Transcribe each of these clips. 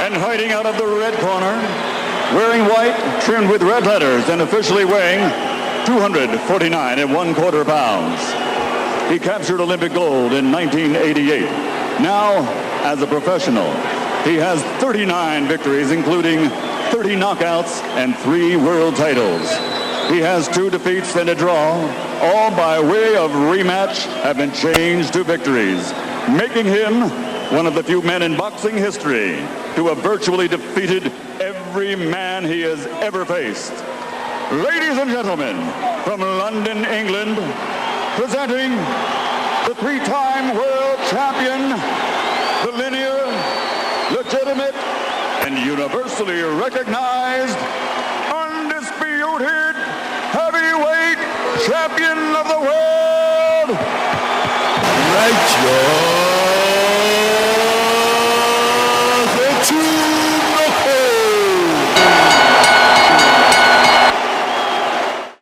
And fighting out of the red corner, wearing white, trimmed with red letters, and officially weighing 249 and 1/4 pounds. He captured Olympic gold in 1988. Now, as a professional, he has 39 victories, including 30 knockouts and 3 world titles. He has 2 defeats and a draw, all by way of rematch have been changed to victories, making him one of the few men in boxing history to have virtually defeated every man he has ever faced. Ladies and gentlemen, from London, England, presenting the 3-time world champion, the linear, legitimate, and universally recognized, undisputed heavyweight champion of the world,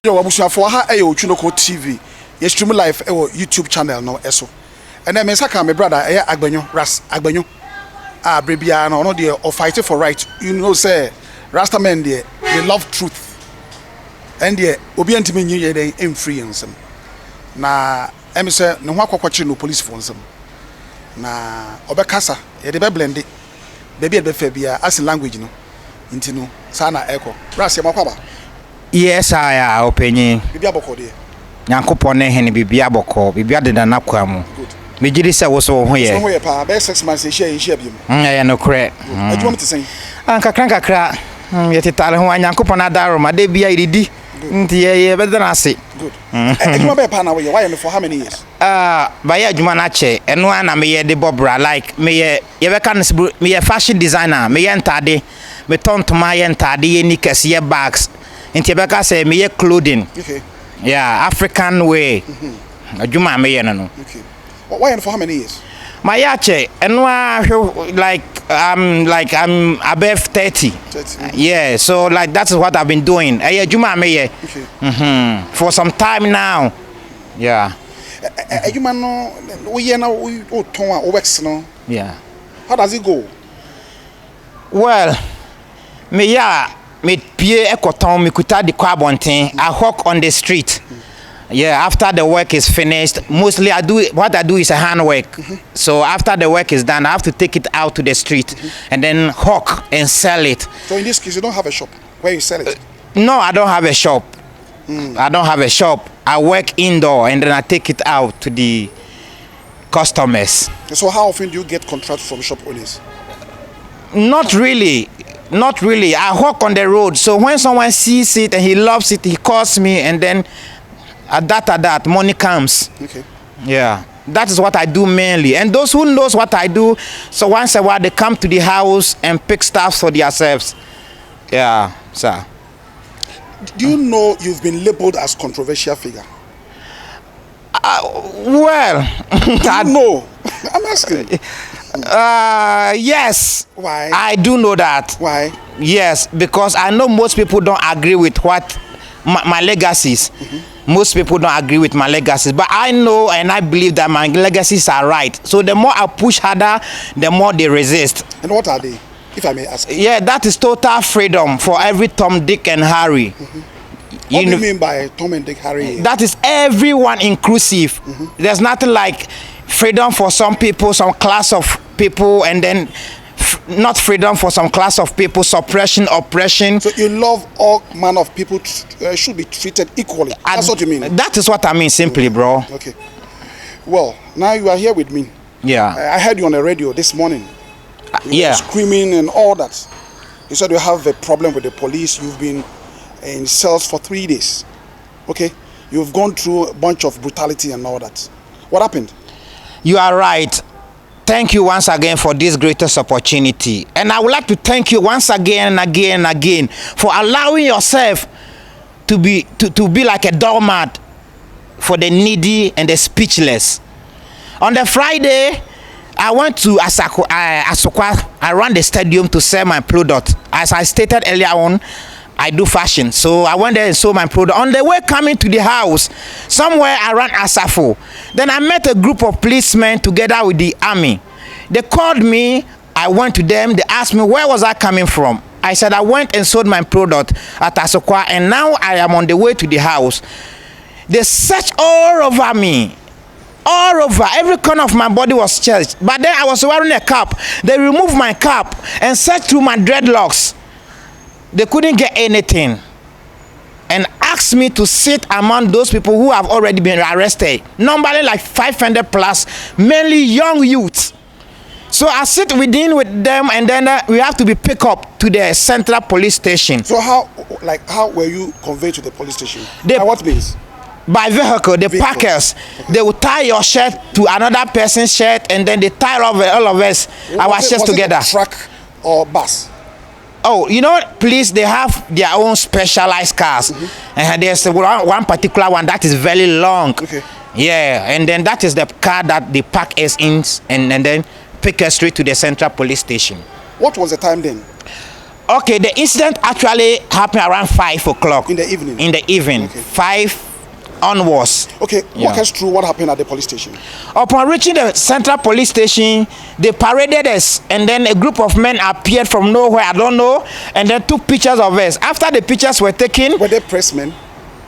Yo, abusuafo ha e Ochunoko TV. Ye stream live e YouTube channel no eso. And then me saka me brother e Agbanyo, Ras Agbanyo. Brebia no dey or fight for right. You know say Rasta men dey they love truth. And dey obi antimi nyi ye dey free nsem. Na em say ne ho akwakwakye no police for nsem. Na obekasa ye dey be blend. Baby e be fa bia as language no. Nti no sa na eko. Ras ye makwaba. Yes, I am opinion. Bibia boko de. Nyankopon ne hen bibia boko, bibia de na nakwa mu. Me gidi se wo so ho ye. So ho ye pa, be 6 months share bi mu. Ya no kre. Adwuma mte sen. Kakra. Ye tetale ho Nyankopon adaro ma de bia iridi. Nti ye be na ase. Good. Adwuma be pa na wo ye, why for how many years? Ba ye adwuma na che, eno na me ye de bobra like me ye be kan me ye fashion designer, me ye ntade, me tontoma ye ntade ye knickers ye bags. In Tibeka say me clothing. Okay. Yeah, African way. Ajuma me no. Okay. Why and for how many years? My yache, and I'm above 30. 30. Yeah, so like that's what I've been doing. Ajuma me. Okay. For some time now. Yeah. Ajuma no we na we ton works no. Yeah. How does it go? Well, me pie ekoton me kuta the kwabonten. I hawk on the street. Yeah, after the work is finished, mostly what I do is a handwork. So after the work is done, I have to take it out to the street and then hawk and sell it. So in this case, you don't have a shop where you sell it? No, I don't have a shop. I don't have a shop. I work indoor and then I take it out to the customers. So how often do you get contracts from shop owners? Not really. I walk on the road. So when someone sees it and he loves it, he calls me, and then at that money comes. Okay. Yeah. That is what I do mainly. And those who knows what I do, so once a while they come to the house and pick stuff for themselves. Yeah, sir. Do you know you've been labeled as controversial figure? Well, I know. I'm asking. Yes. Why? I do know that. Why? Yes, because I know most people don't agree with what my legacies. Most people don't agree with my legacies, but I know and I believe that my legacies are right. So the more I push harder, the more they resist. And what are they, if I may ask? Yeah, that is total freedom for every Tom, Dick, and Harry. What do you mean by Tom and Dick, Harry? That is everyone inclusive. There's nothing like freedom for some people, some class of people, and then not freedom for some class of people, suppression, oppression. So you love all manner of people should be treated equally. That's what you mean? That is what I mean simply, bro. Okay. Well, now you are here with me. Yeah. I heard you on the radio this morning. You were screaming and all that. You said you have a problem with the police. You've been in cells for 3 days. Okay? You've gone through a bunch of brutality and all that. What happened? You are right. Thank you once again for this greatest opportunity. And I would like to thank you once again and again for allowing yourself to be like a doormat for the needy and the speechless. On the Friday, I went to Asokwa. I ran the stadium to sell my product. As I stated earlier on, I do fashion, so I went there and sold my product. On the way coming to the house, somewhere around Asafo, then I met a group of policemen together with the army. They called me. I went to them. They asked me where was I coming from. I said I went and sold my product at Asokwa, and now I am on the way to the house. They searched all over me. All over, every corner of my body was searched. But then I was wearing a cap. They removed my cap and searched through my dreadlocks. They couldn't get anything. And asked me to sit among those people who have already been arrested. Normally like 500 plus, mainly young youths. So I sit with them, and then we have to be picked up to the central police station. So how were you conveyed to the police station? By what means? By vehicle, the packers. Okay. They will tie your shirt to another person's shirt, and then they tie all of us, our shirts together. Was it a truck or bus? Oh, you know, police, they have their own specialized cars. And there's one particular one that is very long. Okay. Yeah, and then that is the car that they pack us in, and then pick us straight to the central police station. What was the time then? Okay, the incident actually happened around 5 o'clock. In the evening? In the evening, okay. 5 onwards. Okay, walk us through what happened at the police station. Upon reaching the central police station, they paraded us, and then a group of men appeared from nowhere, I don't know, and then took pictures of us. After the pictures were taken... Were they pressmen?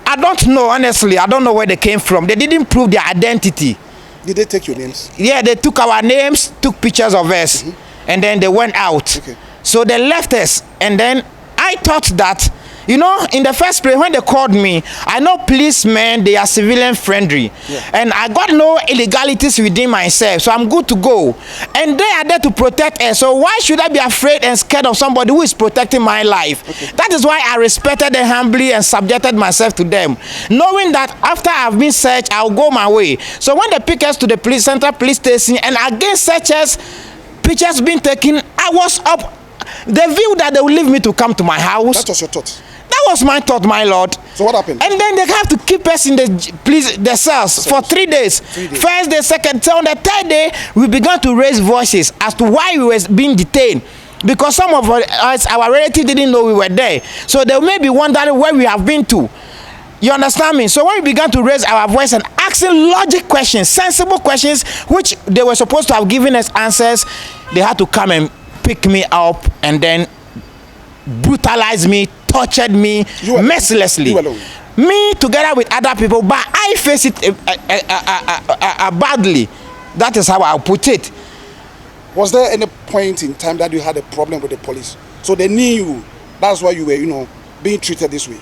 I don't know, honestly. I don't know where they came from. They didn't prove their identity. Did they take your names? Yeah, they took our names, took pictures of us, and then they went out. Okay. So they left us, and then I thought that, you know, in the first place, when they called me, I know policemen, they are civilian friendly. Yeah. And I got no illegalities within myself, so I'm good to go. And they are there to protect us, so why should I be afraid and scared of somebody who is protecting my life? Okay. That is why I respected them humbly and subjected myself to them, knowing that after I've been searched, I'll go my way. So when they pick us to the central police station, and again searches, pictures being taken, I was up. The view that they will leave me to come to my house. That was your thought? That was my thought, my lord. So what happened? And then they have to keep us in the cells for 3 days. 3 days. First day, second. So on the third day, we began to raise voices as to why we were being detained. Because some of us, our relatives didn't know we were there. So they may be wondering where we have been to. You understand me? So when we began to raise our voice and asking logic questions, sensible questions, which they were supposed to have given us answers, they had to come and pick me up and then brutalize me, tortured me mercilessly. You alone? Me together with other people, but I face it badly. That is how I'll put it. Was there any point in time that you had a problem with the police? So they knew you. That's why you were, you know, being treated this way.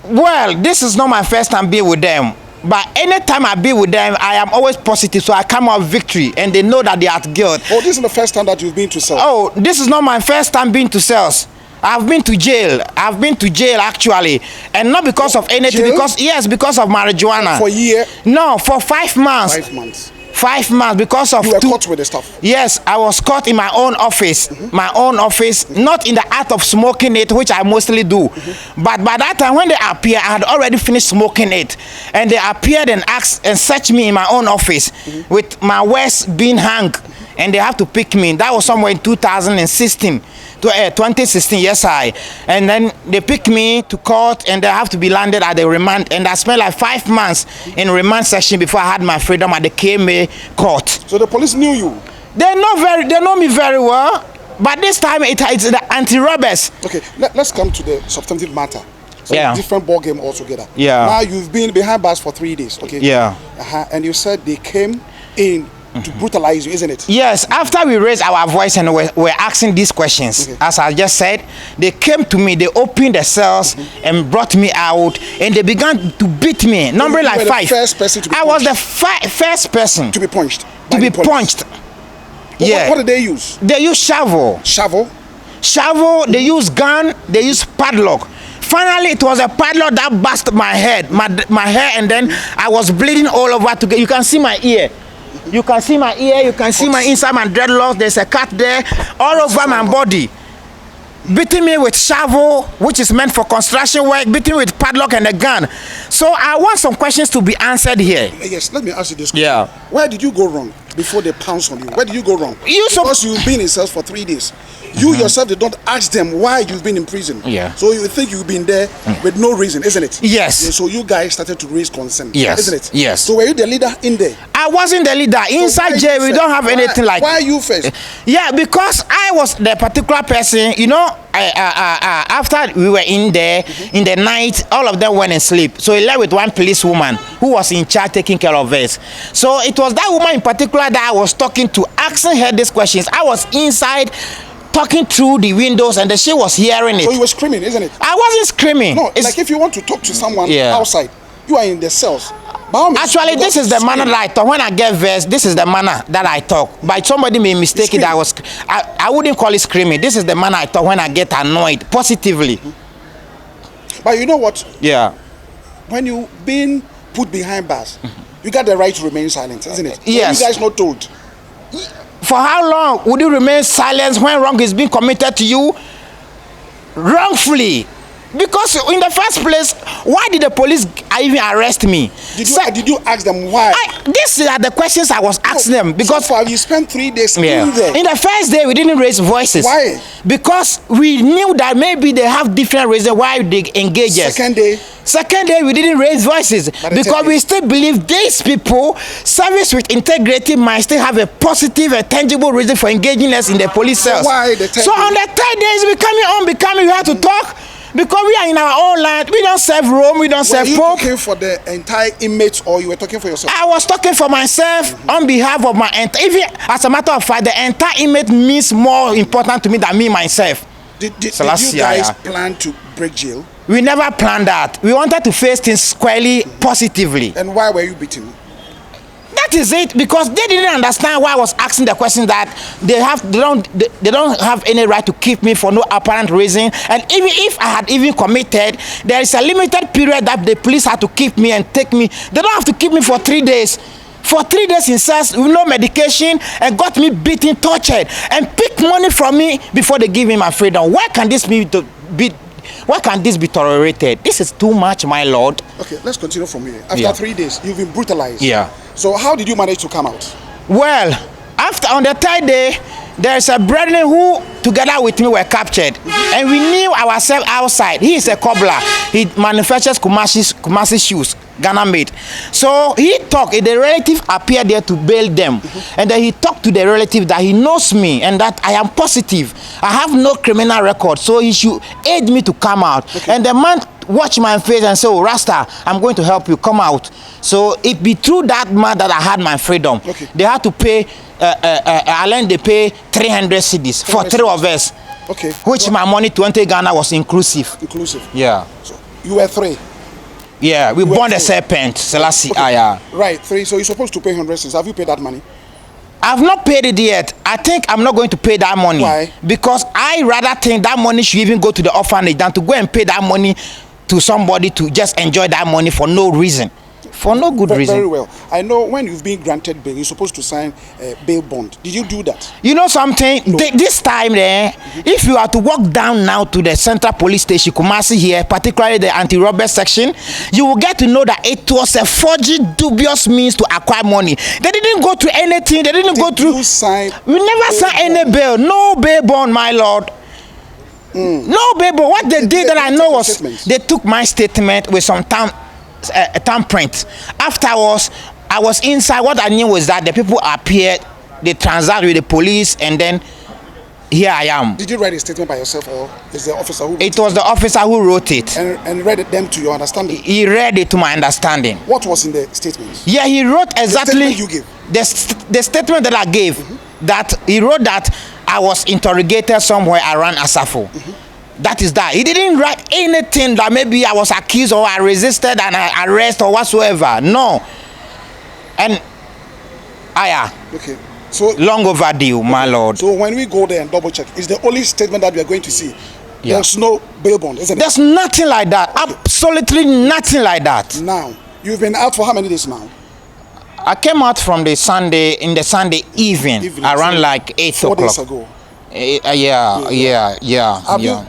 Well, this is not my first time being with them. But anytime I be with them, I am always positive, so I come out victory, and they know that they are at guilt. Oh, this is the first time that you've been to cells? Oh, this is not my first time being to cells. I've been to jail. I've been to jail actually, and not because of anything. Jail? Because of marijuana. For a year? No, for 5 months. 5 months. 5 months because of you were caught with the stuff. Yes, I was caught in my own office. My own office, not in the act of smoking it, which I mostly do. But by that time when they appeared, I had already finished smoking it, and they appeared and asked and searched me in my own office with my waist being hung, and they have to pick me. That was somewhere in 2016. 2016, yes, and then they picked me to court, and they have to be landed at the remand, and I spent like 5 months in remand section before I had my freedom at the KMA court. So the police knew you? They know me very well, but this time it's the anti-robbers. Okay, let's come to the substantive matter. So different ball game altogether. Yeah. Now you've been behind bars for 3 days, okay? Yeah. And you said they came in to brutalize you, isn't it? Yes, after we raised our voice and we're asking these questions, as I just said, they came to me, they opened the cells and brought me out, and they began to beat me, numbering like 5. First person to be I was the first person to be punched. Yeah. What did they use? They use shovel. Shovel? Shovel, they use gun, they use padlock. Finally, it was a padlock that busted my head, my hair, and then I was bleeding all over. You can see my ear. You can see my ear, you can see my inside my dreadlocks, there's a cut there, all over my body. Beating me with shovel, which is meant for construction work, beating me with padlock and a gun. So I want some questions to be answered here. Yes, let me ask you this question. Yeah. Where did you go wrong before they pounced on you? Where did you go wrong? Because you've been in cells for 3 days. You yourself did not ask them why you've been in prison. Yeah. So you think you've been there with no reason, isn't it? Yes. So you guys started to raise concern. Yes. Isn't it? Yes. So were you the leader in there? I wasn't the leader. Inside jail, we don't have anything like. Why you first? Yeah, because I was the particular person. You know, after we were in there in the night, all of them went and sleep. So he left with one policewoman who was in charge taking care of us. So it was that woman in particular that I was talking to, asking her these questions. I was inside talking through the windows and she was hearing it. So you were screaming, isn't it? I wasn't screaming. No, it's like if you want to talk to someone outside, you are in the cells. Actually, this is the manner that I talk. When I get verse, this is the manner that I talk. But somebody may mistake it. I wouldn't call it screaming. This is the manner I talk when I get annoyed, positively. But you know what? Yeah. When you been put behind bars, you got the right to remain silent, isn't it? Yes. You guys not told. For how long would you remain silent when wrong is being committed to you wrongfully? Because in the first place, why did the police even arrest me? Did you ask them why? These are the questions I was asking them. Because so far you spent 3 days in there. In the first day, we didn't raise voices. Why? Because we knew that maybe they have different reasons why they engage us. Second day, we didn't raise voices because we still believe these people, service with integrity, might still have a positive and tangible reason for engaging us in the police cells. So on the third day, it's becoming, we have to talk. Because we are in our own land, we don't serve Rome, we don't serve Pope. Were you talking for the entire inmates or you were talking for yourself? I was talking for myself on behalf of my entire, even as a matter of fact, the entire inmate means more important to me than me myself. Did you guys plan to break jail? We never planned that. We wanted to face things squarely, positively. And why were you beaten? That is it, because they didn't understand why I was asking the question that they don't have any right to keep me for no apparent reason. And even if I had even committed, there is a limited period that the police had to keep me and take me. They don't have to keep me for 3 days. For 3 days in cells with no medication and got me beaten, tortured, and pick money from me before they give me my freedom. Why can this be tolerated? This is too much, my lord. Okay, let's continue from here. After 3 days, you've been brutalized. Yeah. So how did you manage to come out? Well, on the third day, there's a brethren who, together with me, were captured. And we knew ourselves outside. He is a cobbler. He manufactures Kumasi shoes, Ghana made. So he talked, the relative appeared there to bail them. And then he talked to the relative that he knows me and that I am positive. I have no criminal record, so he should aid me to come out. Okay. And the man watched my face and said, "Oh, Rasta, I'm going to help you come out." So it be through that man that I had my freedom. Okay. They had to pay, they pay 300 cedis for 3 of us. Okay. Which my money 20 Ghana was inclusive. Yeah. So you were 3. Yeah, we born the serpent, Selassie. Okay. Right, 3. So you're supposed to pay 100 cedis. Have you paid that money? I've not paid it yet. I think I'm not going to pay that money. Why? Because I rather think that money should even go to the orphanage than to go and pay that money to somebody to just enjoy that money for no reason. For no good reason. Very well. I know when you've been granted bail, you're supposed to sign a bail bond. Did you do that? You know something? No. This time, if you are to walk down now to the Central Police Station, Kumasi here, particularly the anti-robbery section, you will get to know that it was a forged, dubious means to acquire money. They didn't go through anything. They didn't go through. We never signed any bail. No bail bond, my lord. No bail bond. What they did that I know was they took my statement with some thumbprint. Afterwards, I was inside. What I knew was that the people appeared, they transacted with the police, and then here I am. Did you write a statement by yourself, or is the officer who wrote it? It was the officer who wrote it. And read them to your understanding? He read it to my understanding. What was in the statement? Yeah, he wrote exactly the statement you gave. The statement that I gave. That he wrote that I was interrogated somewhere around Asafo. That is that. He didn't write anything that maybe I was accused or I resisted and I arrest or whatsoever. No. And okay. So long overdue, my lord. So when we go there and double check, it's the only statement that we are going to see. Yeah. There's no bail bond, isn't it? There's nothing like that. Okay. Absolutely nothing like that. Now, you've been out for how many days now? I came out from the Sunday evening around like 8 o'clock. 4 days ago. Yeah.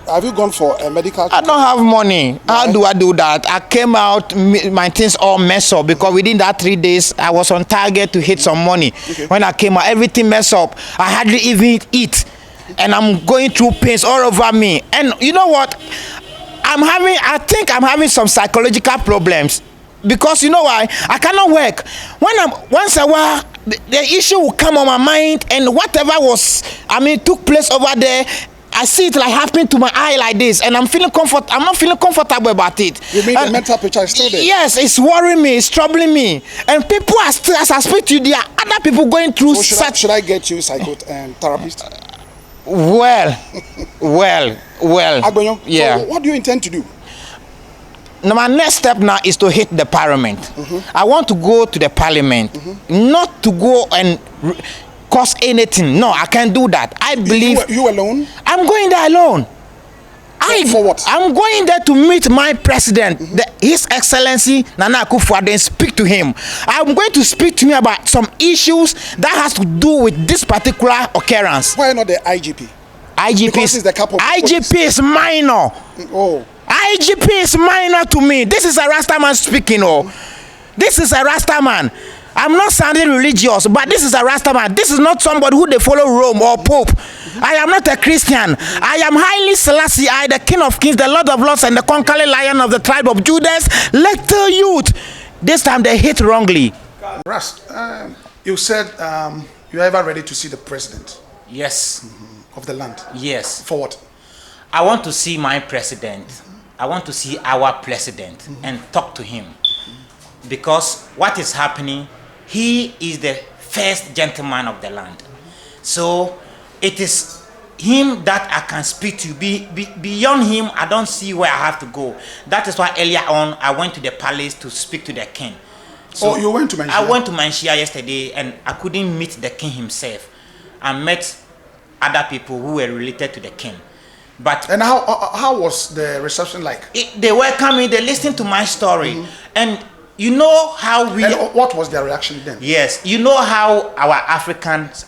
Have you gone for a medical? I don't have money. Why? How do I do that? I came out, my things all messed up because within that 3 days I was on target to hit some money. Okay. When I came out, everything messed up. I hardly even eat, and I'm going through pains all over me. And you know what? I think I'm having some psychological problems. because you know why? I cannot work. When I'm once a while, the issue will come on my mind, and whatever took place over there, I see it like happening to my eye like this, and I'm not feeling comfortable about it. You mean the mental picture is still there? Yes, it's worrying me, it's troubling me, and people are still, as I speak to you, there are other people going through. So should I get you a psychotherapist? Well. Agbenyo, Yeah. so what do you intend to do? Now, my next step now is to hit the parliament. I want to go to the parliament, not to go and cause anything. No, I can't do that. I believe You alone? I'm going there alone. For what? I'm going there to meet my president, His Excellency Nana Akufo-Addo, and speak to him. I'm going to speak to him about some issues that has to do with this particular occurrence. Why not the IGP? Because it's the capo IGP is minor. Oh. IGP is minor to me. This is a Rasta man speaking. This is a Rasta man. I'm not sounding religious, but this is a Rasta man. This is not somebody who they follow Rome or Pope. I am not a Christian. I am highly Selassie, the King of Kings, the Lord of Lords, and the conquering Lion of the tribe of Judas. Little youth. This time they hit wrongly. Ras, you said you're ever ready to see the president Yes. of the land. Yes. For what? I want to see my president. I want to see our president and talk to him. Because what is happening, he is the first gentleman of the land. So it is him that I can speak to. Beyond him, I don't see where I have to go. That is why earlier on, I went to the palace to speak to the king. So you went to Manshia? I went to Manshia yesterday, and I couldn't meet the king himself. I met other people who were related to the king. And how was the reception like? They welcomed me, they listened to my story. And you know how we... And what was their reaction then? Yes, you know how our Africans,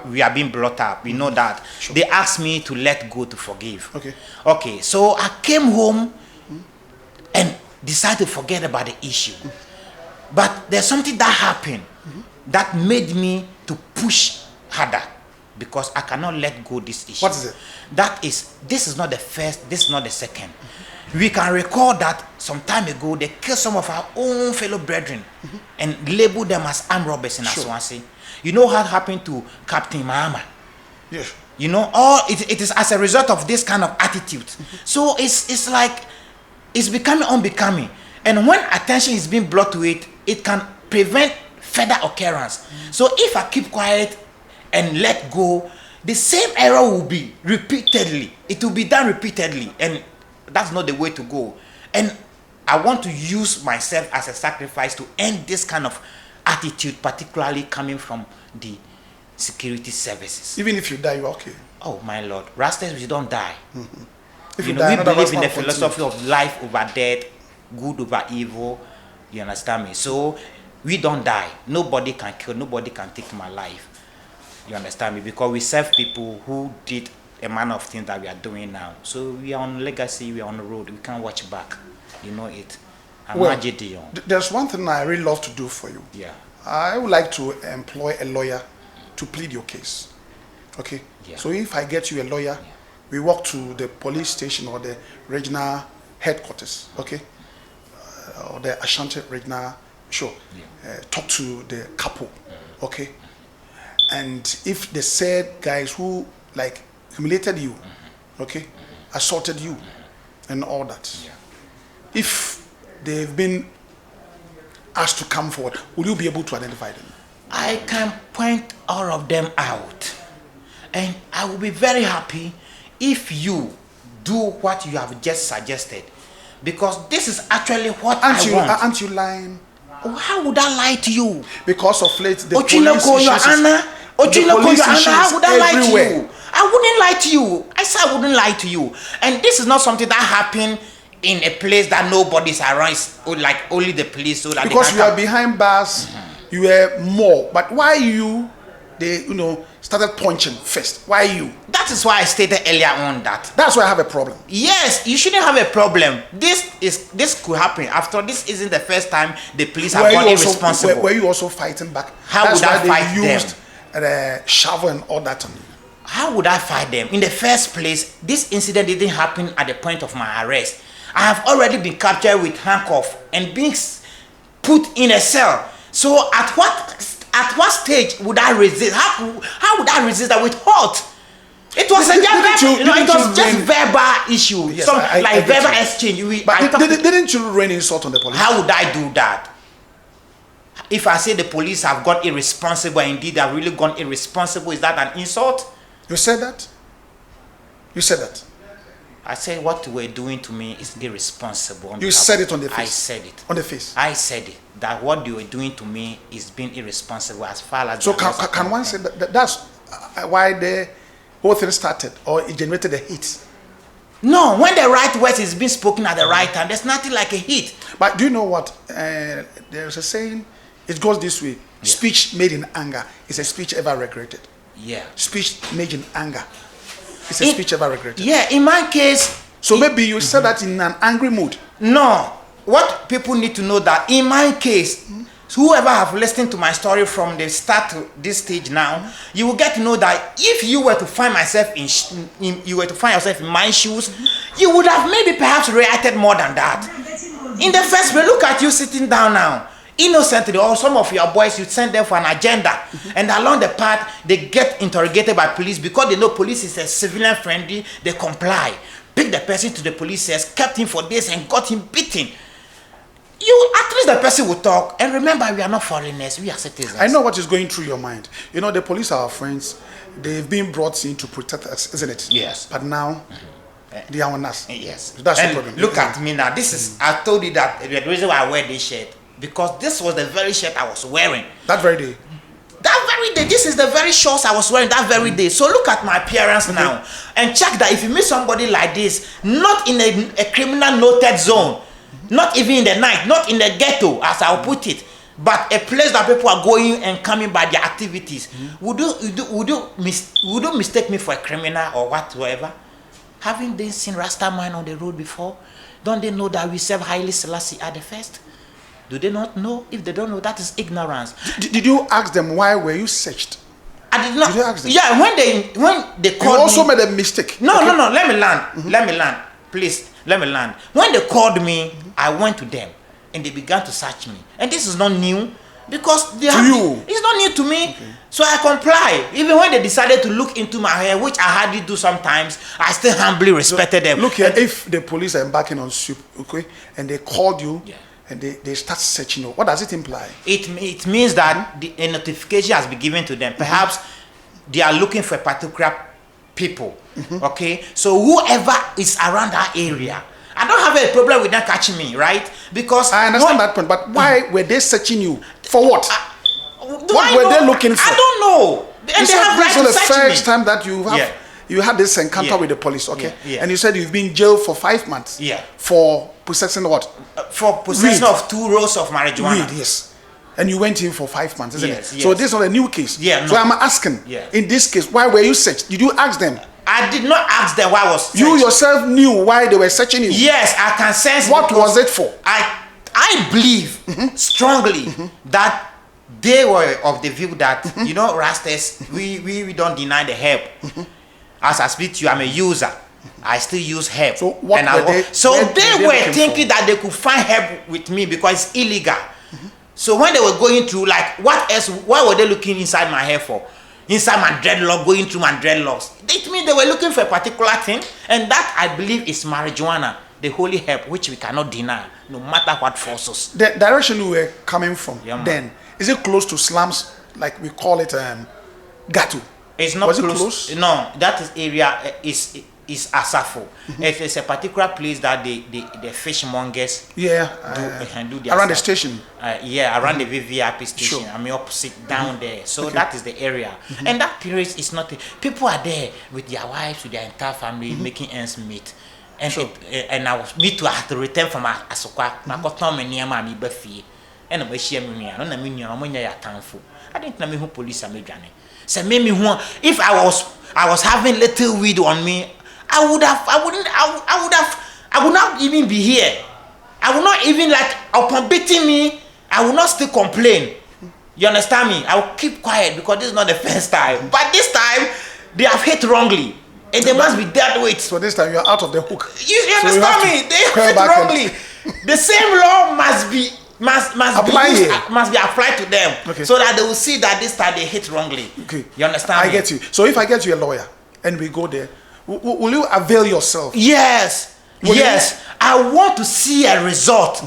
we are being brought up. You know that. Sure. They asked me to let go, to forgive. Okay. So I came home and decided to forget about the issue. But there's something that happened that made me to push harder, because I cannot let go this issue. What is it? This is not the first, this is not the second. We can recall that some time ago they killed some of our own fellow brethren and labeled them as armed robbers in Aswansi. You know what happened to Captain Mahama? Yes. You know, it is as a result of this kind of attitude. So it's like it's becoming unbecoming. And when attention is being brought to it, it can prevent further occurrence. So if I keep quiet and let go, the same error will be repeatedly. It will be done repeatedly, and that's not the way to go. And I want to use myself as a sacrifice to end this kind of attitude, particularly coming from the security services. Even if you die, you're okay. Oh my Lord, Rastas, we don't die. If You know, die, we believe in the continue. philosophy of life over death, good over evil. You understand me? So we don't die. Nobody can kill. Nobody can take my life. You understand me? Because we serve people who did a manner of things that we are doing now. So we are on legacy. We are on the road. We can't watch back. You know it. I'm Well, Dion. There's one thing I really love to do for you. Yeah. I would like to employ a lawyer to plead your case. Okay? Yeah. So if I get you a lawyer, we walk to the police station or the regional headquarters, okay? Or the Ashanti regional, sure. Talk to the couple, okay? And if the said guys who like humiliated you, okay, assaulted you, and all that, if they've been asked to come forward, will you be able to identify them? I can point all of them out. And I will be very happy if you do what you have just suggested. Because this is actually what I want. Aren't you lying? Oh, how would I lie to you? Because of late, the Ochinoko, your Anna. Ochinoko, your Anna. How would I lie to you? I wouldn't lie to you. I said I wouldn't lie to you. And this is not something that happened in a place that nobody's around. It's like only the police. So that because you are behind bars, you were more. But why they started punching first? Why you? That is why I stated earlier on that. That's why I have a problem. Yes, you shouldn't have a problem. This could happen. After this isn't the first time the police have gone irresponsible. Were you also fighting back? How would I fight them? They used the shovel and all that on you. How would I fight them? In the first place, this incident didn't happen at the point of my arrest. I have already been captured with handcuff and being put in a cell. So at what stage would I resist? How would I resist that with hurt? It was it was just verbal issue, Yes, verbal exchange. Didn't you rain insult on the police? How would I do that? If I say the police have got irresponsible, indeed they have really gone irresponsible, is that an insult? You said that? You said that? I said what you were doing to me is irresponsible. You said it on the face? I said it. On the face? I said it. That what you were doing to me is being irresponsible as far as... So can one say that's why the whole thing started, or it generated a hit? No, when the right words is being spoken at the right time, there's nothing like a hit. But do you know what? There's a saying, it goes this way. Yeah. Speech made in anger is a speech ever regretted. Yeah. Speech made in anger is a speech ever regretted. Yeah, in my case... So maybe you said that in an angry mood. No. What people need to know that in my case, whoever have listened to my story from the start to this stage now, you will get to know that if you were to find yourself in my shoes, you would have maybe perhaps reacted more than that. In the first place, look at you sitting down now. Innocently, or some of your boys, you send them for an agenda, and along the path they get interrogated by police because they know police is a civilian friendly. They comply, pick the person to the police cells, kept him for days and got him beaten. You at least the person will talk. And remember, we are not foreigners, we are citizens. I know what is going through your mind. You know, the police are our friends. They've been brought in to protect us, isn't it? Yes. But now they are on us. Yes. That's and the problem. Look at me now. This is, I told you that the reason why I wear this shirt, because this was the very shirt I was wearing. That very day? That very day. This is the very shorts I was wearing that very day. So look at my appearance now. And check that if you meet somebody like this, not in a criminal noted zone, not even in the night, not in the ghetto, as I'll put it, but a place that people are going and coming by their activities, would you mistake me for a criminal or whatsoever? Haven't they seen Rasta man on the road before? Don't they know that we serve Haile Selassie at the first? Do they not know? If they don't know, that is ignorance. Did you ask them why were you searched? I did not. Did you ask them? Yeah, when they called me. You also made a mistake. No. Let me land. Let me land. Please, let me land. When they called me, I went to them and they began to search me. And this is not new because they it's not new to me. Okay. So I comply. Even when they decided to look into my hair, which I hardly do sometimes, I still humbly respected them. Look here, if the police are embarking on soup, okay, and they called you, yeah, and they start searching you, what does it imply? It means that a notification has been given to them. Perhaps they are looking for a particular people. Okay, so whoever is around that area, I don't have a problem with them catching me, right? Because I understand that point, but why were they searching you for what? What were they looking for? I don't know. And you said this was the first time that you had this encounter with the police, okay? Yeah. And you said you've been jailed for 5 months. Yeah. For possessing what? For possession of 2 rolls of marijuana. Weed, yes. And you went in for 5 months, isn't it? Yes. So this is not a new case. Yeah. No. So I'm asking, in this case, why were you searched? Did you ask them? I did not ask them why I was searched. You yourself knew why they were searching you. Yes, I can sense. What was it for? I believe strongly that they were of the view that you know, Rastas, we don't deny the help. As I speak to you, I'm a user. I still use help. So what they were thinking that they could find help with me because it's illegal. So when they were going through, like, what else? Why were they looking inside my hair for? Inside my dreadlock, going through my dreadlocks. It means they were looking for a particular thing, and that I believe is marijuana, the holy herb, which we cannot deny, no matter what forces. The direction we were coming from then, is it close to slums, like we call it Gatu? It's not close. No, that area is Asafo. It's a particular place that the fishmongers do their around stuff. the station. Around the VVIP station. Sure. I mean, opposite down there. So that is the area. And that period is not. People are there with their wives, with their entire family, making ends meet. And and I was me too. I had to return from Asokwa. I got no money. I'm a buffy. And I'm a share me. I don't know me. I'm a tanful. I didn't know me who police are making. So maybe if I was having little weed on me, I would not even be here. I would not even, like, upon beating me, I would not still complain. You understand me? I will keep quiet because this is not the first time. But this time, they have hit wrongly. And they must be dealt with. So this time you're out of the hook. You understand me? They have hit wrongly. The same law must be must be applied to them, Okay. so that they will see that this time they hit wrongly. Okay. You understand? I me? get you. So if I get you a lawyer and we go there, will you avail yourself? Yes. Will Yes. I want to see a result.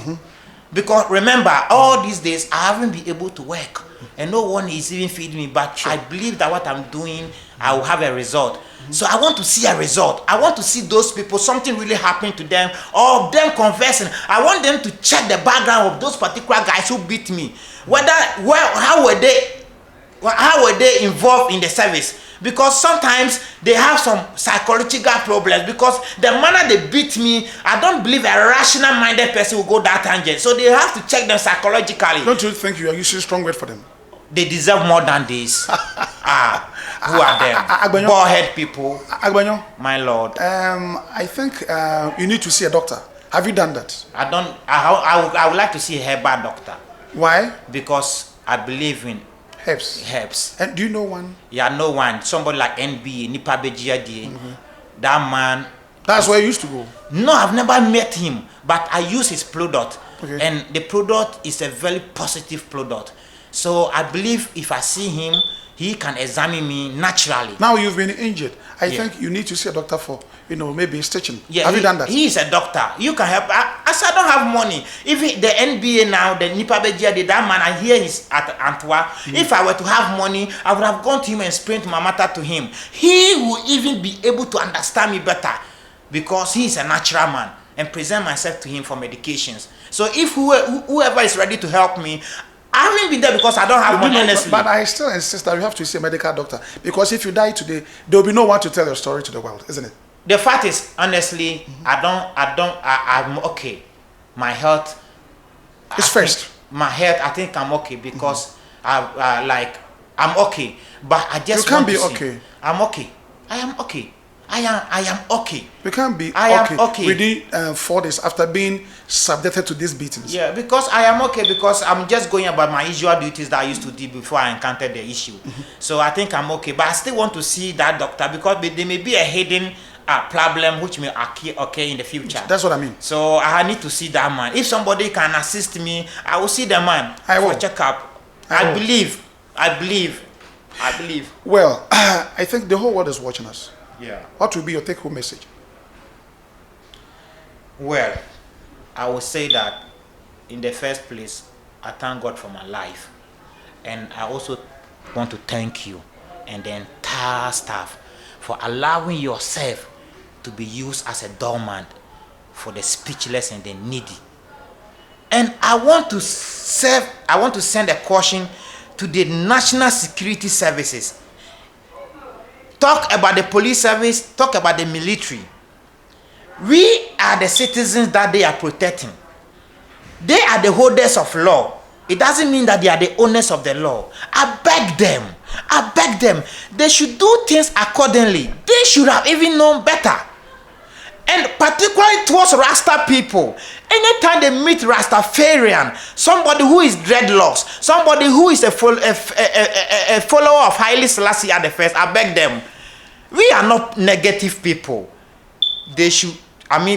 Because remember, all these days I haven't been able to work, and no one is even feeding me. But I believe that what I'm doing, I will have a result. So I want to see a result. I want to see those people, something really happening to them, or them confessing. I want them to check the background of those particular guys who beat me. How were they involved in the service? Because sometimes they have some psychological problems. Because the manner they beat me, I don't believe a rational-minded person will go that tangent. So they have to check them psychologically. Don't you think you are using strong word for them? They deserve more than this. Who are them? Bald-head people. Agbanyo, My lord. I think you need to see a doctor. Have you done that? I would like to see a herbal doctor. Why? Because I believe in Herbs. And do you know one? Yeah, no one. Somebody like NBA, Nipa Bejiadi. That man. That's where you used to go. No, I've never met him, but I use his product. Okay. And the product is a very positive product. So I believe if I see him, he can examine me naturally. Now you've been injured. I Yeah. think you need to see a doctor for, maybe stitching. Yeah, Have you done that? He is a doctor. You can help. As I don't have money, if the NBA now, the Nipa Bejiadi, that man, I hear he's at Antwerp. If I were to have money, I would have gone to him and explained my matter to him. He will even be able to understand me better, because he is a natural man, and present myself to him for medications. So if whoever is ready to help me, I haven't been there because I don't have money, honestly. But I still insist that you have to see a medical doctor, because if you die today, there will be no one to tell your story to the world, isn't it? The fact is, honestly, I'm okay. My health It's first. My health, I think I'm okay, because I'm okay. But I just You can't want be to see. okay. I'm okay. I am okay. I am okay. You can't be I am okay. within 4 days after being subjected to these beatings. Yeah, because I am okay, because I'm just going about my usual duties that I used to do before I encountered the issue. So I think I'm okay. But I still want to see that doctor, because there may be a hidden problem which may occur in the future. That's what I mean. So I need to see that man. If somebody can assist me, I will see the man for checkup. I believe. Well, I think the whole world is watching us. Yeah. What will be your take-home message? Well, I will say that in the first place, I thank God for my life. And I also want to thank you and the entire staff for allowing yourself to be used as a doormat for the speechless and the needy. And I want to send a caution to the National Security Services. Talk about the police service, talk about the military. We are the citizens that they are protecting. They are the holders of law. It doesn't mean that they are the owners of the law. I beg them. They should do things accordingly. They should have even known better. And particularly towards Rasta people, anytime they meet Rastafarian, somebody who is dreadlocks, somebody who is a follower of Haile Selassie at the first, I beg them. We are not negative people. They should,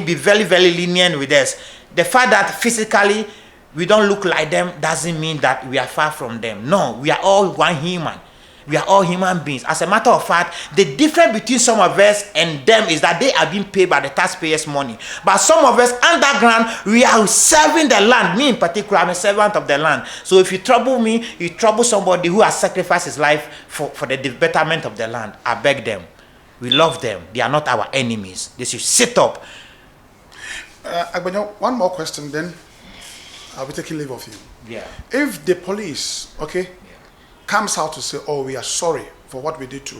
be very, very lenient with us. The fact that physically we don't look like them doesn't mean that we are far from them. No, we are all one human. We are all human beings. As a matter of fact, the difference between some of us and them is that they are being paid by the taxpayers' money. But some of us underground, we are serving the land. Me in particular, I'm a servant of the land. So if you trouble me, you trouble somebody who has sacrificed his life for the betterment of the land. I beg them. We love them. They are not our enemies. They should sit up. Agbanyo, one more question, then I'll be taking leave of you. Yeah. If the police, comes out to say, oh, we are sorry for what we did to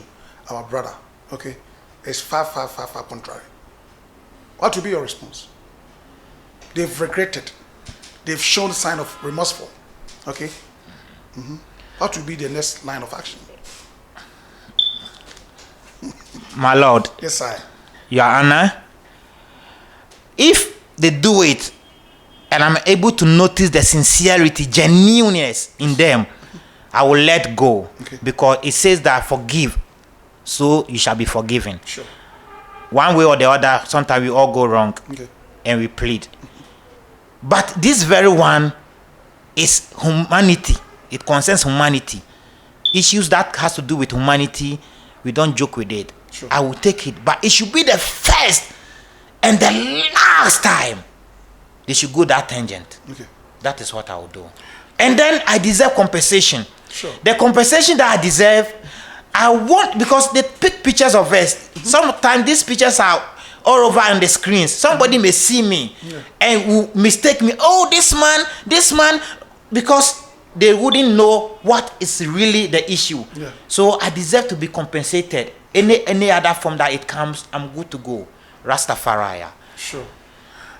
our brother, it's far contrary, what will be your response? They've regretted. They've shown sign of remorseful. What will be the next line of action? My lord. Yes, sir. Your Honor, if they do it and I'm able to notice the sincerity, genuineness in them, I will let go. Because it says that forgive, so you shall be forgiven. Sure. One way or the other, sometimes we all go wrong and we plead. But this very one, is humanity. It concerns humanity. Issues that has to do with humanity, we don't joke with it. Sure. I will take it, but it should be the first and the last time they should go that tangent. Okay. That is what I will do. And then I deserve compensation. Sure. The compensation that I deserve, I want, because they pick pictures of us. Sometimes these pictures are all over on the screens. Somebody may see me and will mistake me. Oh, this man, because they wouldn't know what is really the issue. Yeah. So I deserve to be compensated. Any other form that it comes, I'm good to go. Rastafari. Sure.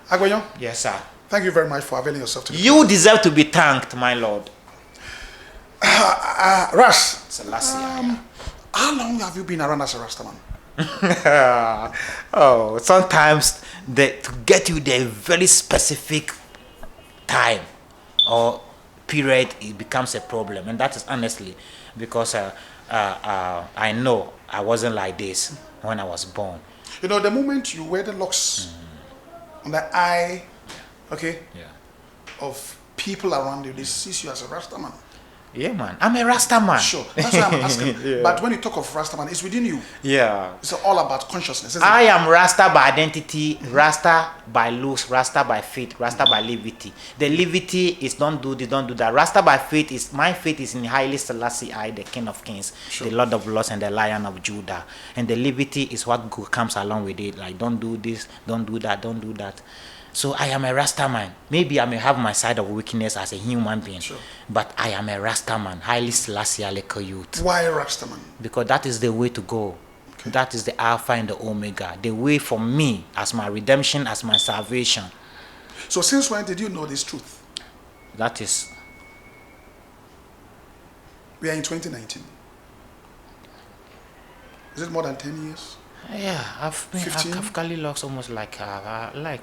Agbenyo, Yes, sir. thank you very much for availing yourself to You deserve to be thanked, my Lord. Ras, Selassie. how long have you been around as a Rastaman? Oh, sometimes to get you the very specific time or period, it becomes a problem, and that is honestly because I know I wasn't like this when I was born. You know, the moment you wear the locks on the eye, okay, of people around you, they see you as a Rastaman. Yeah, man, I'm a Rasta man. Sure, that's why I'm asking. But when you talk of Rastaman, it's within you. Yeah. It's all about consciousness, isn't I it? am Rasta by identity, Rasta by looks, Rasta by faith, Rasta by liberty. The liberty is don't do this, don't do that. Rasta by faith is, my faith is in Haile Selassie I, the King of Kings, Sure. the Lord of Lords, and the Lion of Judah. And the liberty is what comes along with it. Like, don't do this, don't do that, don't do that. So I am a Rasta man. Maybe I may have my side of weakness as a human being, Sure. but I am a Rasta man, Haile Selassie Aleko youth. Why Rastaman? Because that is the way to go. Okay. That is the Alpha and the Omega. The way for me as my redemption, as my salvation. So since when did you know this truth? That is, We are in 2019. Is it more than 10 years? yeah, I've been, 15? I've Kali lost almost like By you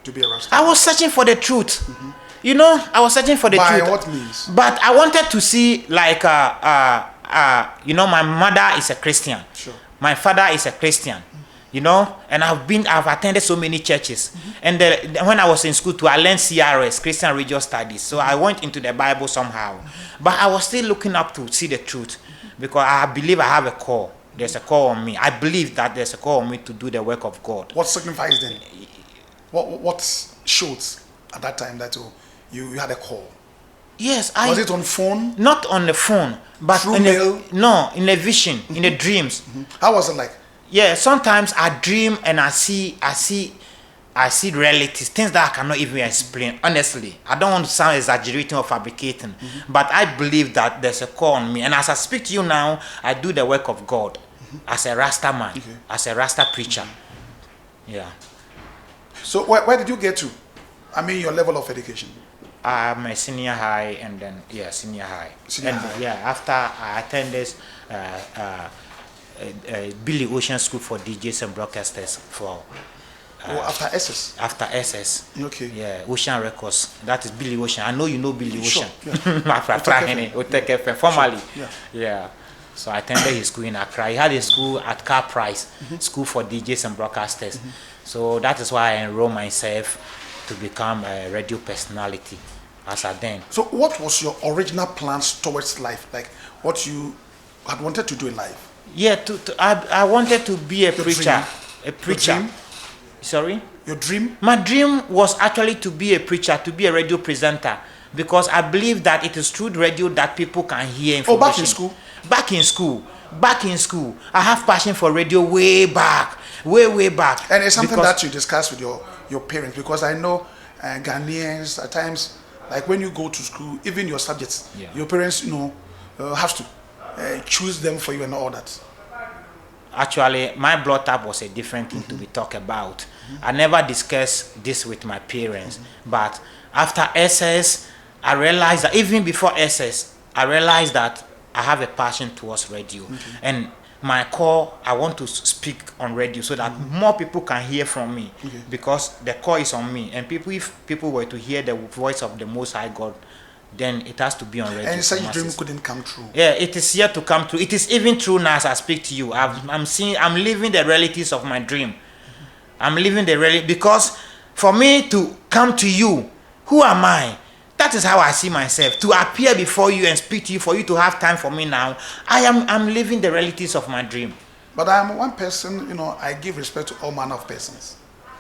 to be a Rastaman. I was searching for the truth. You know, I was searching for the By truth. what means? But I wanted to see like you know, my mother is a Christian. Sure. My father is a Christian. You know, and I've attended so many churches. And when I was in school too, I learned CRS, Christian Religious Studies. So I went into the Bible somehow. But I was still looking up to see the truth because I believe I have a call. There's a call on me. I believe that there's a call on me to do the work of God. What signifies then? What showed at that time that you had a call? Yes, Was it on phone? not on the phone, but Through in mail? in a vision, in the dreams. How was it like? Yeah, sometimes I dream and I see realities, things that I cannot even explain. Honestly, I don't want to sound exaggerating or fabricating, but I believe that there's a call on me. And as I speak to you now, I do the work of God as a Rasta man, as a Rasta preacher. Yeah, So where did you get to? I mean, your level of education. I'm a senior high, and then senior high. Senior And high. yeah, after I attended Billy Ocean School for DJs and Broadcasters for. After SS. After SS. Okay. Yeah, Ocean Records. That is Billy Ocean. I know you know Billy Sure, Ocean. yeah. After Otek trying Otek FM, formerly. Sure, Yeah. So I attended his school in Accra. He had a school at Car Price, school for DJs and broadcasters. So that is why I enrolled myself to become a radio personality as I then. So what was your original plans towards life? Like what you had wanted to do in life? Yeah, I wanted to be a Your preacher. dream? A preacher. dream? Sorry? Your dream? My dream was actually to be a preacher, to be a radio presenter, because I believe that it is through radio that people can hear information. back in school? Back in school. I have passion for radio way back. Way back. And it's something Because- that you discuss with your parents, because I know Ghanaians at times, like when you go to school, even your subjects, Yeah. your parents, have to choose them for you and all that. Actually, my blood type was a different thing to be talked about. I never discussed this with my parents, but after SS, I realized that even before SS, I realized that I have a passion towards radio, and my call, I want to speak on radio so that more people can hear from me, because the call is on me, and if people were to hear the voice of the Most High God, then it has to be on radio. And such for dream masses. couldn't come true. Yeah, it is yet to come true. It is even true now as I speak to you. I'm living the realities of my dream. I'm living the reality, because for me to come to you Who am I? That is how I see myself. To appear before you and speak to you, for you to have time for me now. I'm living the realities of my dream. But I am one person, I give respect to all manner of persons.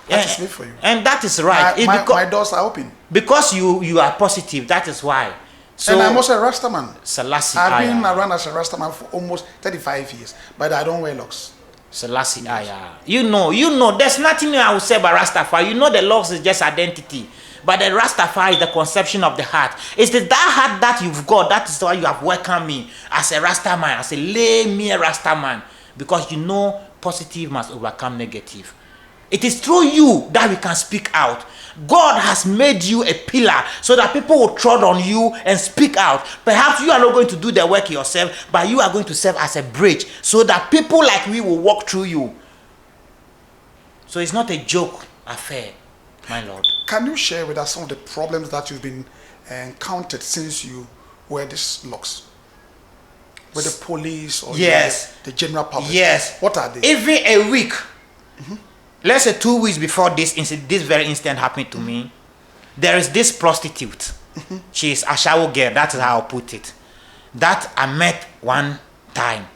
That is me for you. And that is right. My doors are open. Because you are positive, that is why. So, and I'm also a Rastaman. Selassie, I've been around as a Rastaman for almost 35 years, but I don't wear locks. Selassie, you know, there's nothing I will say about Rastafari. You know the locks is just identity. But the Rastafari is the conception of the heart. It's that heart that you've got. That is why you have welcomed me as a Rastaman, as a lay mere Rastaman. Because you know positive must overcome negative. It is through you that we can speak out. God has made you a pillar so that people will trod on you and speak out. Perhaps you are not going to do the work yourself, but you are going to serve as a bridge so that people like we will walk through you. So it's not a joke affair, my Lord. Can you share with us some of the problems that you've been encountered since you wear these locks? With the police or the general public? Yes. What are they? Even a week. Let's say 2 weeks before this very incident happened to me, there is this prostitute. She is a shower girl. That is how I put it. That I met one time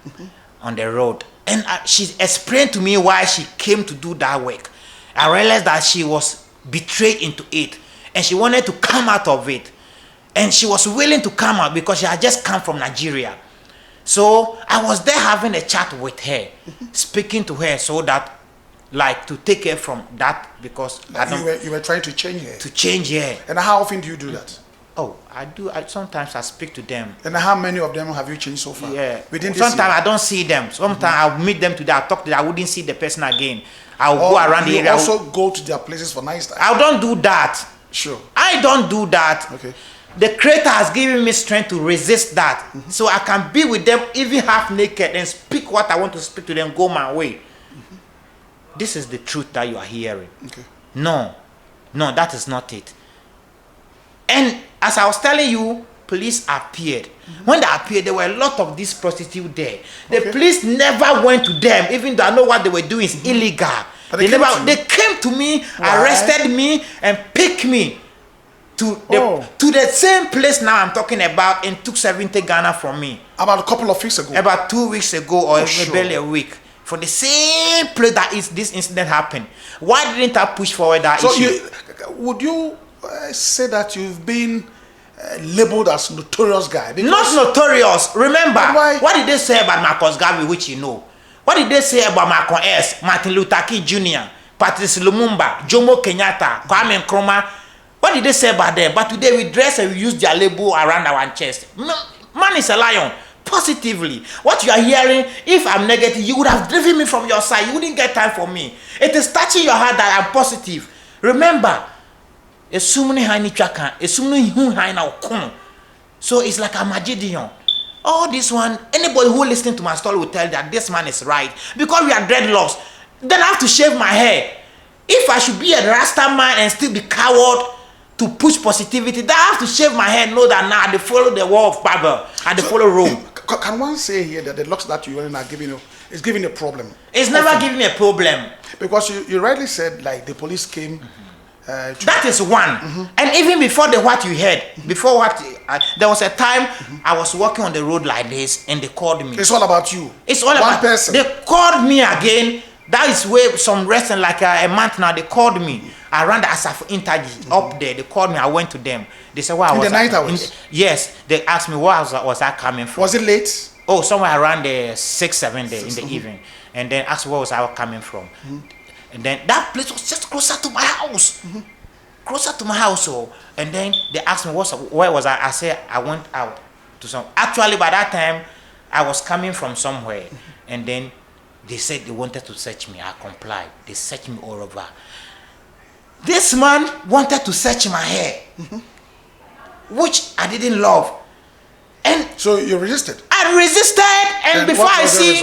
on the road. And she explained to me why she came to do that work. I realized that she was betrayed into it. And she wanted to come out of it. And she was willing to come out because she had just come from Nigeria. So I was there having a chat with her, speaking to her so that, like, to take her from that, because you were trying to change her. To change her. And how often do you do that? Oh, I do. Sometimes I speak to them. And how many of them have you changed so far? Yeah. Sometimes I don't see them. Sometimes I'll meet them today. I'll talk to them. I wouldn't see the person again. I'll go around the area. You also go to their places for nice time? I don't do that. Sure. I don't do that. Okay. The Creator has given me strength to resist that. So I can be with them even half naked and speak what I want to speak to them, go my way. This is the truth that you are hearing. Okay. No, that is not it. And as I was telling you, police appeared. When they appeared, there were a lot of these prostitutes there. The police never went to them, even though I know what they were doing is illegal. They came to me, arrested me, and picked me to the same place now I'm talking about, and took 70 Ghana from me. About a couple of weeks ago? About 2 weeks ago, or barely a week. For the same place that this incident happened. Why didn't I push forward that issue? Would you say that you've been labeled as notorious guy? Not notorious. Remember, what did they say about Marcus Garvey, which you know? What did they say about Malcolm S., Martin Luther King Jr., Patrice Lumumba, Jomo Kenyatta, Kwame Nkrumah? What did they say about them? But today we dress and we use their label around our chest. Man is a lion. Positively. What you are hearing, if I'm negative, you would have driven me from your side. You wouldn't get time for me. It is touching your heart that I'm positive. Remember, so it's like a magician. All this one, anybody who listens to my story will tell that this man is right. Because we are dreadlocks, then I have to shave my hair. If I should be a Rasta man and still be coward to push positivity, then I have to shave my hair, know that now they follow the wall of Babel and they follow Rome. Can one say here that the locks that you are giving you is giving a problem? It's never giving me a problem. Because you rightly said, like, the police came. That is one. And even before what you heard, there was a time I was walking on the road like this and they called me. It's all about you. It's all one about person. They called me again. That is where some restaurant, like a month now, they called me. I ran the Asaf Interji up there. They called me. I went to them. They said, "Well, in the night hours." Yes. They asked me, "Where was I coming from?" Was it late? Oh, somewhere around the 6, 7 there in the evening. And then asked where was I coming from. And then that place was just closer to my house. Closer to my house. And then they asked me, where was I? I said, I went out to some. Actually, by that time, I was coming from somewhere. And then they said they wanted to search me. I complied. They searched me all over. This man wanted to search my hair, which I didn't love. And so you resisted? I resisted, and before I see,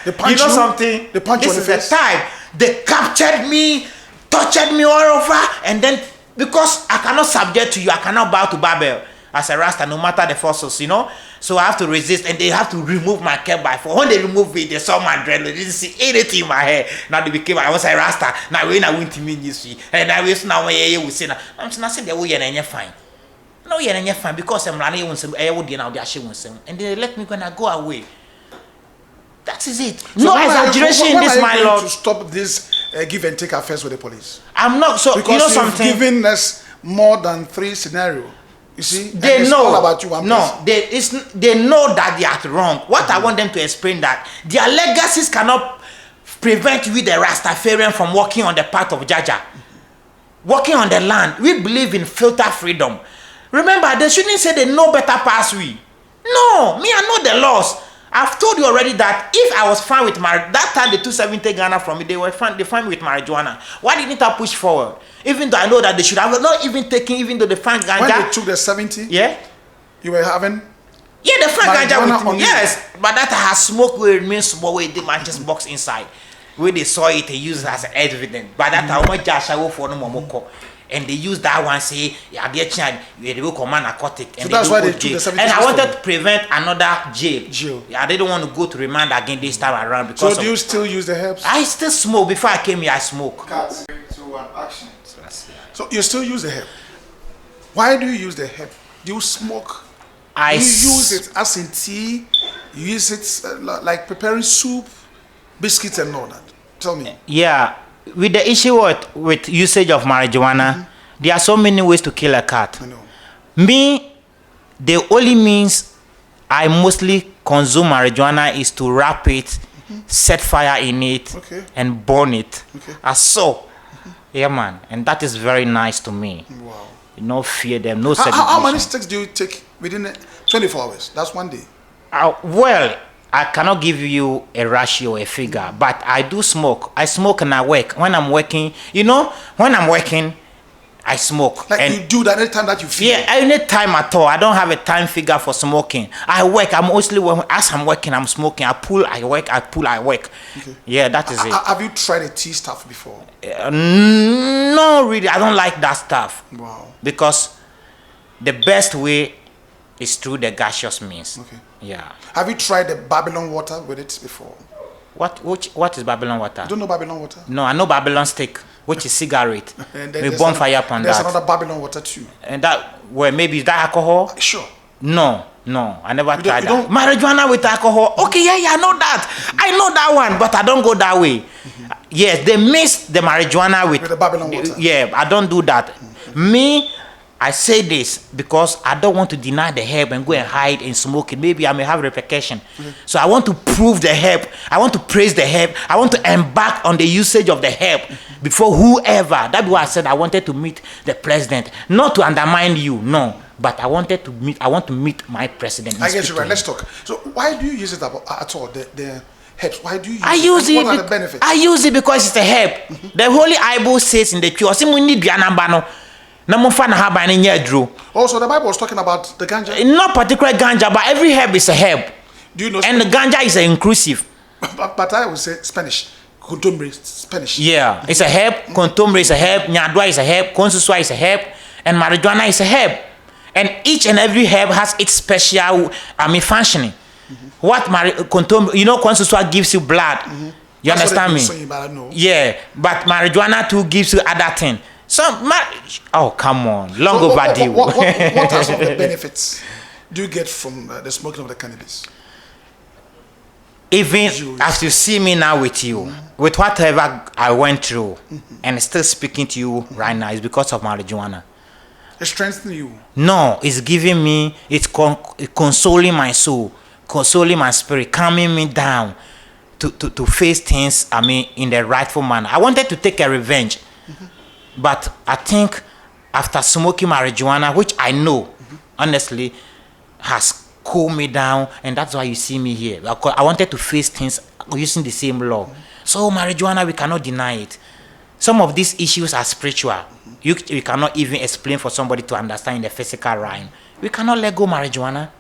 they punched you? Something? They punched you on the face? This is the time they captured me, tortured me all over, and then because I cannot subject to you, I cannot bow to Babel. as a Rasta, no matter the forces, you know. So I have to resist, and they have to remove my cap by 4. When they remove it, they saw my dread. They didn't see anything in my hair. Now they became, I was a Rasta. Now when I went to mean you see, and I was now we say, I'm saying they will fine. No, you're fine because I'm running on some air would now, and they let me go and I go away. That is it. So no exaggeration in this, my lord. To stop this give and take affairs with the police. I'm not so. Because you know something. Given us more than 3 scenarios. You see, they it's know all about you. No, they know that they are wrong. What I want them to explain that their legacies cannot prevent you, the Rastafarian, from walking on the path of Jaja, walking on the land. We believe in filter freedom. Remember, they shouldn't say they know better past we. No, me, I know the laws. I've told you already that if I was fine with that time the 270 Ghana from me, they found me with marijuana. Why didn't I push forward? Even though I know that they should have not even taken, even though they found ganja. When they took the 70, yeah, you were having. Yeah, they found ganja with me. You. Yes, but that I had smoke where it means small way the matches box inside, where they saw it, they used it as evidence. But that I want just show for no more. And they use that one, say, yeah, dear child, they will command narcotic. So that's why they took the 70. And I wanted to prevent another jail. I didn't want to go to remand again this time around. Because so do you still use the herbs? I still smoke. Before I came here, I smoke. Cut. 3, 2, 1, action. So you still use the herb. Why do you use the herb? Do you smoke? You use it as in tea? You use it like preparing soup, biscuits and all that? Tell me. Yeah. With the issue with usage of marijuana, there are so many ways to kill a cat. I know. Me, the only means I mostly consume marijuana is to wrap it, set fire in it, and burn it. As so. Yeah, man. And that is very nice to me. Wow. No fear them, no segregation. How many sticks do you take within 24 hours? That's one day. Well, I cannot give you a ratio, a figure, but I do smoke. I smoke and I work. When I'm working, you know, when I'm working, I smoke. Like and you do that any time that you feel? Yeah, any time at all. I don't have a time figure for smoking. I work. I'm mostly, as I'm working, I'm smoking. I pull, I work, I pull, I work. Okay. Yeah, that is it. Have you tried the tea stuff before? No, really. I don't like that stuff. Wow. Because the best way is through the gaseous means. Okay. Yeah. Have you tried the Babylon water with it before? What is Babylon water? You don't know Babylon water? No, I know Babylon stick, which is cigarette. We burn fire upon that. There's another Babylon water too. And that, well, maybe is that alcohol? Sure. No, I never tried that. Marijuana with alcohol? Okay, yeah, I know that. I know that one, but I don't go that way. Yes, they mix the marijuana with the Babylon water. Yeah, I don't do that. Me, I say this because I don't want to deny the herb and go and hide and smoke it. Maybe I may have repercussion. So I want to prove the herb. I want to praise the herb. I want to embark on the usage of the herb before whoever. That's why I said I wanted to meet the president. Not to undermine you, no. But I want to meet my president. I guess you're right. Let's talk. So why do you use it at all? The herbs. Why do you use I use it? What are the benefits? I use it because it's a herb. The Holy Bible says in the Pure. Also, the Bible was talking about the ganja. Not particular ganja, but every herb is a herb. Do you know? And the ganja is inclusive. But I would say Spanish. Contumbre, Spanish. Yeah, it's a herb. Contumbre is a herb. Nyadwa is a herb. Consusua is a herb. And marijuana is a herb. And each and every herb has its special, functioning. What contumbre, you know, consusua gives you blood. You That's understand me? Saying, but I know. Yeah, but marijuana too gives you other thing. So, oh, come on. Long overdue. What are some of the benefits do you get from the smoking of the cannabis? Even as you see me now with you, with whatever I went through, and still speaking to you right now, is because of marijuana. It strengthens you? No, it's giving me, it's consoling my soul, consoling my spirit, calming me down to face things, in the rightful manner. I wanted to take a revenge. But I think after smoking marijuana, which I know, honestly, has cooled me down, and that's why you see me here. I wanted to face things using the same law. So marijuana, we cannot deny it. Some of these issues are spiritual. You cannot even explain for somebody to understand in the physical realm. We cannot let go marijuana.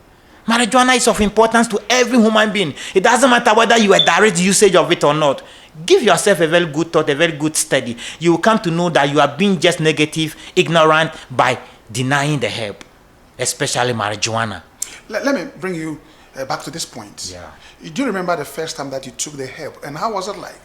Marijuana is of importance to every human being. It doesn't matter whether you are direct usage of it or not. Give yourself a very good thought, a very good study. You will come to know that you are being just negative, ignorant by denying the help. especially marijuana. Let me bring you back to this point. Yeah. Do you remember the first time that you took the help, and how was it like?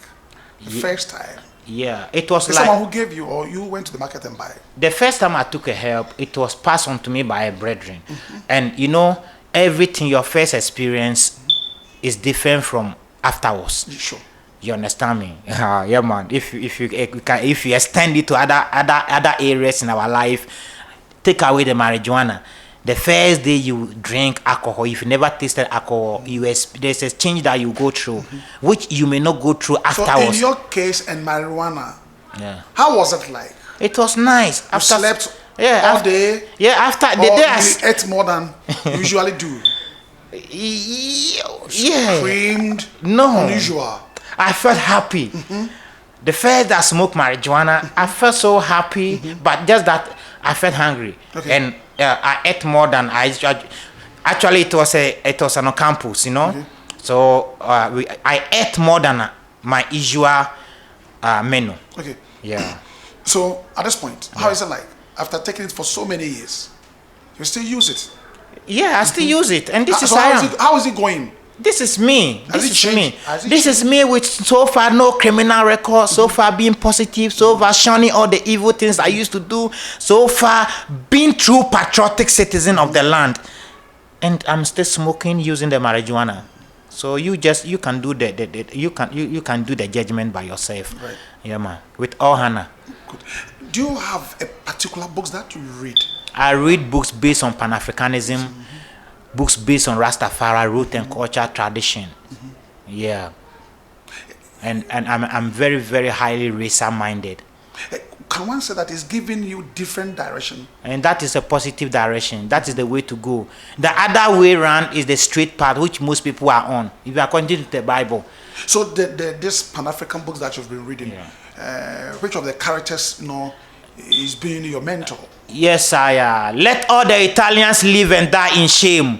The first time. Yeah, it was Is like someone who gave you, or you went to the market and buy? the first time I took a help, it was passed on to me by a brethren. And you know, everything, your first experience is different from afterwards. Sure. You understand me? Yeah, man. If you extend it to other areas in our life, take away the marijuana. The first day you drink alcohol, if you never tasted alcohol, there's a change that you go through, which you may not go through So afterwards. in your case and marijuana, Yeah. how was it like? It was nice. You slept yeah, all day? Yeah, after the Or day you ate more than you usually do? yeah. Screamed? No. Unusual? I felt happy. The first that I smoked marijuana, I felt so happy, but just that I felt hungry. Okay. And I ate more than actually it was on a campus, you know. So I ate more than my usual menu. Okay. Yeah. So at this point, how is it like? After taking it for so many years, you still use it? Yeah, I still use it, and this is So how I am. how is it going? This is me. Has This it is changed? me. Has it This is me with so far no criminal record, so far being positive, so far shunning all the evil things I used to do, so far being true patriotic citizen of the land. And I'm still smoking using the marijuana. So you can do you can do the judgment by yourself. Right. Yeah, man. With all honor. Good. Do you have a particular books that you read? I read books based on Pan-Africanism, books based on Rastafari root and culture tradition. Yeah. And I'm very, very highly racer minded. Can one say that it's giving you different direction? And that is a positive direction. That is the way to go. The other way around is the straight path, which most people are on. If you are according to the Bible. So this Pan-African books that you've been reading, which of the characters is being your mentor? Yes, I let all the Italians live and die in shame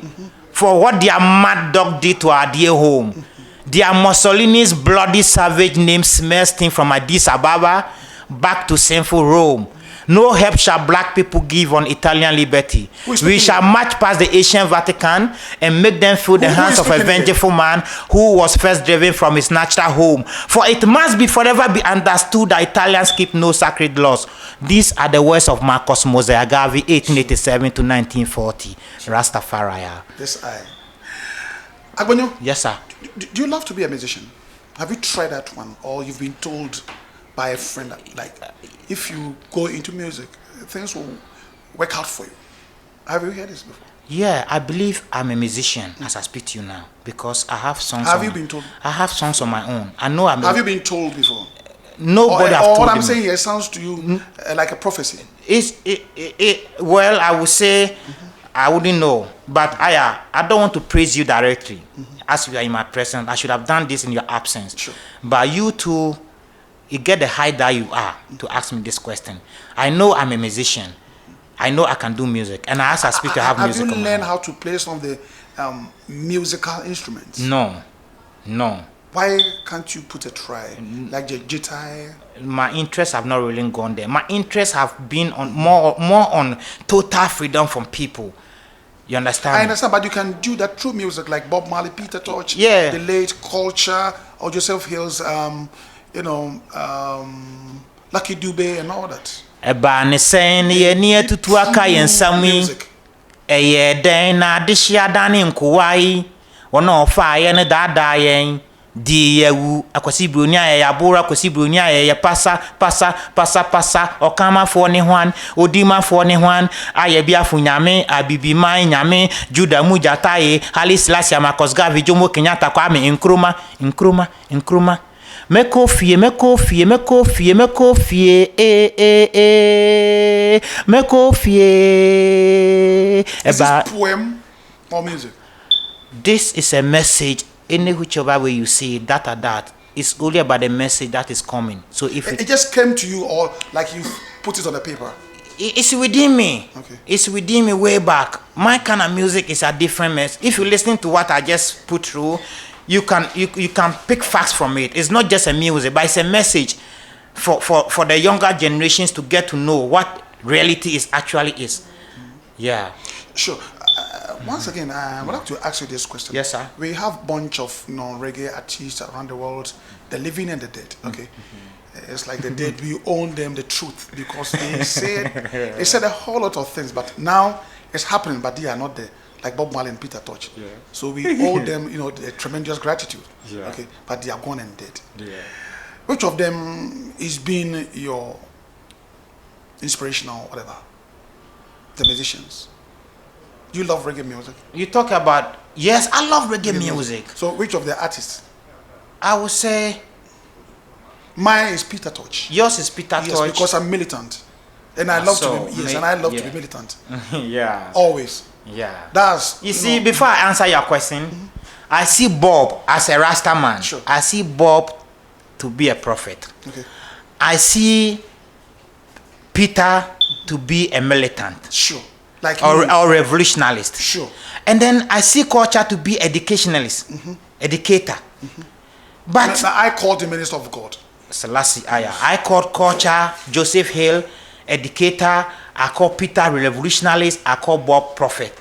for what their mad dog did to our dear home. Their Mussolini's bloody savage name smells thing from Addis Ababa back to sinful Rome. No help shall black people give on Italian liberty. We shall march past the ancient Vatican and make them feel the hands of a vengeful man who was first driven from his natural home. For it must be forever be understood that Italians keep no sacred laws. These are the words of Marcos Mozart-Agavi, 1887 to 1940. Rastafari. Yes, I. Agbanyo, Yes, sir. do you love to be a musician? Have you tried that one, or you've been told by a friend that, like, if you go into music, things will work out for you? Have you heard this before? Yeah, I believe I'm a musician as I speak to you now because I have songs. Have you been told? I have songs on my own. I know I'm. Have you been told before? Nobody have or told what I'm me. saying here sounds to you like a prophecy. Well, I would say I wouldn't know, but I don't want to praise you directly. As you are in my presence, I should have done this in your absence. Sure. But you too, you get the height that you are to ask me this question. I know I'm a musician. I know I can do music, and as I speak, I have music. Have you on my learned own. how to play some of the musical instruments? No. Why can't you put a try, like the guitar? My interests have not really gone there. My interests have been on more on total freedom from people. You understand? I understand, but you can do that through music, like Bob Marley, Peter Tosh, Yeah. the late Culture, or Joseph Hill's, Lucky Dube, and all that. Eba ne sen ye ne tutu aka ye nsami. Music. Eye den na dehia dane nkuwai. Wono fa ye ne dada yen. Di yewu akwasi broni aye yabura akwasi broni aye pasa okama fo ne hwan odima fo ne hwan aye bia fo nyame abibi man nyame juda mujataye hali slash amakosga vijomo kenyatta kwa me nkruma meko fie meko Is eba this poem or music? this is a message. Any whichever way you see it, that it's only about the message that is coming. So if It just came to you, or like you put it on the paper? it's within me, Okay. it's within me way back. My kind of music is a different mess. If you listen to what I just put through, you can pick facts from it. It's not just a music, but it's a message for the younger generations to get to know what reality is actually is. Yeah. Sure. Once again, I would like to ask you this question. Yes, sir. We have bunch of reggae artists around the world, the living and the dead. Okay. It's like the dead, we own them the truth because they said a whole lot of things, but now it's happening, but they are not there. Like Bob Marley and Peter Tosh. Yeah. So we owe them, the tremendous gratitude. Yeah. Okay. But they are gone and dead. Yeah. Which of them is being your inspirational, whatever? The musicians. You love reggae music? You talk about, yes, I love reggae music. So which of the artists? I would say mine is Peter Tosh. Yours is Peter Tosh. Yes, because I'm militant. And I love to be militant. Yeah. Always. Yeah. That's you see, before I answer your question, I see Bob as a Rasta man. Sure. I see Bob to be a prophet. Okay. I see Peter to be a militant. Sure. Like or revolutionalist. Sure. And then I see culture to be educationalist, educator. But I called the minister of God. Selassie Aya. I called culture Joseph Hill, educator. I call Peter revolutionalist. I call Bob prophet.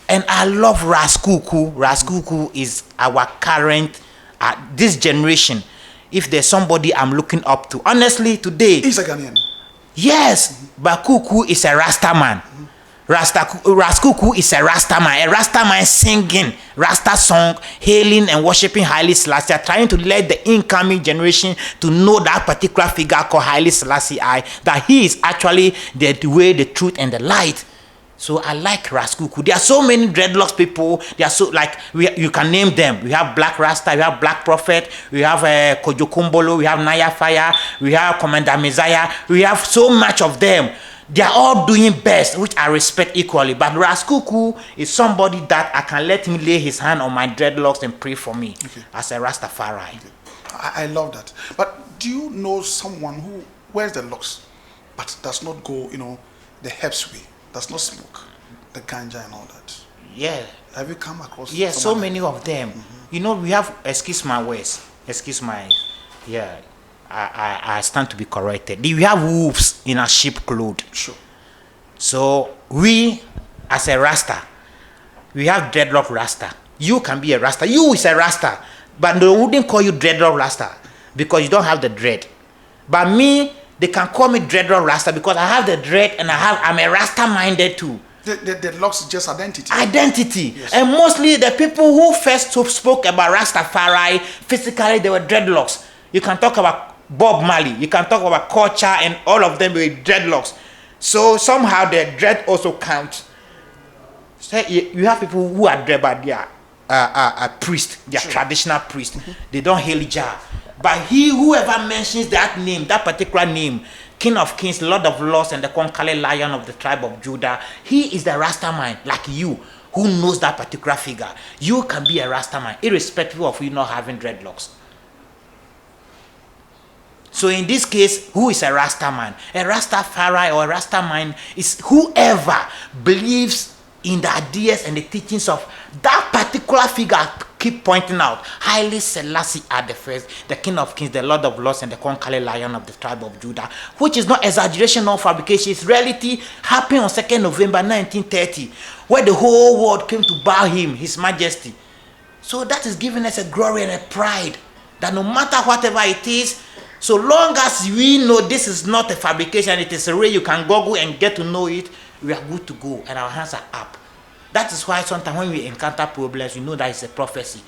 And I love Raskuku. Raskuku is our current, this generation. If there's somebody I'm looking up to, honestly, today. He's a Ghanaian. Yes, but Kuku is a Rasta man. Raskuku is a Rasta man singing Rasta song, hailing and worshiping Haile Selassie, trying to let the incoming generation to know that particular figure called Haile Selassie that he is actually the way, the truth, and the light. So I like Raskuku. There are so many dreadlocks people. They are so you can name them. We have Black Rasta, we have Black Prophet, we have Kojo Kumbolo, we have Naya Fire, we have Commander Messiah. We have so much of them. They are all doing best, which I respect equally. But Raskuku is somebody that I can let him lay his hand on my dreadlocks and pray for me as a Rastafari. Okay. I love that. But do you know someone who wears the locks but does not go, the herbs way, does not smoke the ganja and all that? Yeah. Have you come across? Yes, so many of them. We have, excuse my words, I stand to be corrected. We have wolves in a sheep cloth. Sure. So we, as a Rasta, we have dreadlock Rasta. You can be a Rasta. You is a Rasta, but they wouldn't call you dreadlock Rasta because you don't have the dread. But me, they can call me dreadlock Rasta because I have the dread and I'm a Rasta minded too. The locks is just identity. Identity. Yes. And mostly the people who first spoke about Rastafari, physically they were dreadlocks. You can talk about Bob Marley, you can talk about culture, and all of them with dreadlocks. So somehow the dread also counts. So you have people who are dread, but they are a priest, they are traditional priest. They don't hail Jah. But whoever mentions that name, that particular name, King of Kings, Lord of Lords, and the conquering Lion of the tribe of Judah, he is the Rasta man, like you, who knows that particular figure. You can be a Rasta man, irrespective of you not having dreadlocks. So in this case, who is a Rasta man? A Rastafari or a Rasta man is whoever believes in the ideas and the teachings of that particular figure. Keep pointing out, Haile Selassie are the first, the King of Kings, the Lord of Lords, and the conquering Lion of the tribe of Judah, which is not exaggeration or fabrication. It's reality. Happened on 2nd November 1930, where the whole world came to bow him, His Majesty. So that is giving us a glory and a pride that no matter whatever it is, so long as we know this is not a fabrication, it is a way you can Google and get to know it, we are good to go and our hands are up. That is why sometimes when we encounter problems, you know that it's a prophecy.